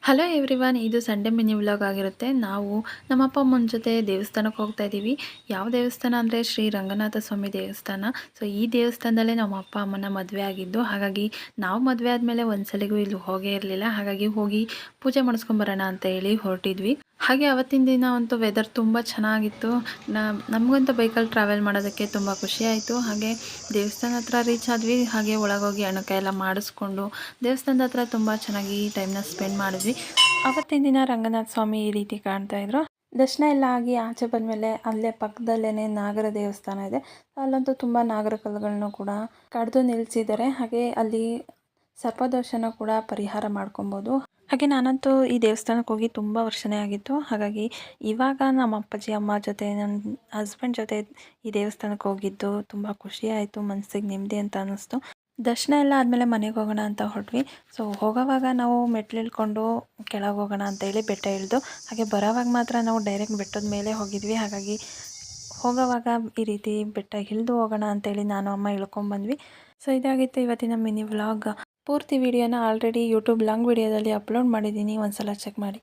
Hello everyone, ಇದು Sunday mini vlog ಆಗಿರುತ್ತೆ. ನಾವು ನಮ್ಮ ಅಪ್ಪ ಅಮ್ಮನ ಜೊತೆ ದೇವಸ್ಥಾನಕ್ಕೆ ಹೋಗ್ತಾ ಇದ್ದೀವಿ. ಯಾವ ದೇವಸ್ಥಾನ ಅಂದರೆ ಶ್ರೀ ರಂಗನಾಥ ಸ್ವಾಮಿ ದೇವಸ್ಥಾನ. ಸೊ ಈ ದೇವಸ್ಥಾನದಲ್ಲೇ ನಮ್ಮ ಅಪ್ಪ ಅಮ್ಮನ ಮದುವೆ ಆಗಿದ್ದು, ಹಾಗಾಗಿ ನಾವು ಮದುವೆ ಆದಮೇಲೆ ಒಂದ್ಸಲಿಗೂ ಇಲ್ಲಿ ಹೋಗೇ ಇರಲಿಲ್ಲ. ಹಾಗಾಗಿ ಹೋಗಿ ಪೂಜೆ ಮಾಡಿಸ್ಕೊಂಬರೋಣ ಅಂತ ಹೇಳಿ ಹೊರಟಿದ್ವಿ. ಹಾಗೆ ಅವತ್ತಿನ ದಿನ ಅಂತೂ ವೆದರ್ ತುಂಬ ಚೆನ್ನಾಗಿತ್ತು. ನಮಗಂತೂ ಬೈಕಲ್ಲಿ ಟ್ರಾವೆಲ್ ಮಾಡೋದಕ್ಕೆ ತುಂಬ ಖುಷಿ ಆಯಿತು. ಹಾಗೆ ದೇವಸ್ಥಾನ ಹತ್ರ ರೀಚ್ ಆದ್ವಿ. ಹಾಗೆ ಒಳಗೋಗಿ ಅಣಕ ಎಲ್ಲ ಮಾಡಿಸ್ಕೊಂಡು ದೇವಸ್ಥಾನದ ಹತ್ರ ತುಂಬ ಚೆನ್ನಾಗಿ ಟೈಮ್ನ ಸ್ಪೆಂಡ್ ಮಾಡಿದ್ವಿ. ಅವತ್ತಿನ ದಿನ ರಂಗನಾಥ ಸ್ವಾಮಿ ಈ ರೀತಿ ಕಾಣ್ತಾ ಇದ್ರು. ದರ್ಶನ ಎಲ್ಲ ಆಗಿ ಆಚೆ ಬಂದಮೇಲೆ ಅಲ್ಲೇ ಪಕ್ಕದಲ್ಲೇ ನಾಗರ ದೇವಸ್ಥಾನ ಇದೆ. ಅಲ್ಲಂತೂ ತುಂಬ ನಾಗರ ಕಲ್ಲುಗಳನ್ನು ಕೂಡ ಕಡ್ದು ನಿಲ್ಲಿಸಿದ್ದಾರೆ. ಹಾಗೆ ಅಲ್ಲಿ ಸರ್ಪದೋಷನ ಕೂಡ ಪರಿಹಾರ ಮಾಡ್ಕೊಬೋದು. ಹಾಗೆ ನಾನಂತೂ ಈ ದೇವಸ್ಥಾನಕ್ಕೆ ಹೋಗಿ ತುಂಬ ವರ್ಷನೇ ಆಗಿತ್ತು. ಹಾಗಾಗಿ ಇವಾಗ ನಮ್ಮ ಅಪ್ಪಾಜಿ ಅಮ್ಮ ಜೊತೆ ನನ್ನ ಹಸ್ಬೆಂಡ್ ಜೊತೆ ಈ ದೇವಸ್ಥಾನಕ್ಕೆ ಹೋಗಿದ್ದು ತುಂಬ ಖುಷಿ ಆಯಿತು, ಮನಸ್ಸಿಗೆ ನೆಮ್ಮದಿ ಅಂತ ಅನ್ನಿಸ್ತು. ದರ್ಶನ ಎಲ್ಲ ಆದಮೇಲೆ ಮನೆಗೆ ಹೋಗೋಣ ಅಂತ ಹೊರಟ್ವಿ. ಸೊ ಹೋಗೋವಾಗ ನಾವು ಮೆಟ್ಲು ಇಳ್ಕೊಂಡು ಕೆಳಗೆ ಹೋಗೋಣ ಅಂತೇಳಿ ಬೆಟ್ಟ ಇಳಿದು, ಹಾಗೆ ಬರೋವಾಗ ಮಾತ್ರ ನಾವು ಡೈರೆಕ್ಟ್ ಬೆಟ್ಟದ ಮೇಲೆ ಹೋಗಿದ್ವಿ. ಹಾಗಾಗಿ ಹೋಗೋವಾಗ ಈ ರೀತಿ ಬೆಟ್ಟ ಇಳಿದು ಹೋಗೋಣ ಅಂತೇಳಿ ನಾನು ಅಮ್ಮ ಇಳ್ಕೊಂಡ್ಬಂದ್ವಿ. ಸೊ ಇದಾಗಿತ್ತು ಇವತ್ತಿನ ಮಿನಿ ವ್ಲಾಗ್. ಪೂರ್ತಿ ವಿಡಿಯೋನ ಆಲ್ರೆಡಿ ಯೂಟ್ಯೂಬ್ ಲಾಂಗ್ ವಿಡಿಯೋದಲ್ಲಿ ಅಪ್ಲೋಡ್ ಮಾಡಿದ್ದೀನಿ, ಒಂದ್ಸಲ ಚೆಕ್ ಮಾಡಿ.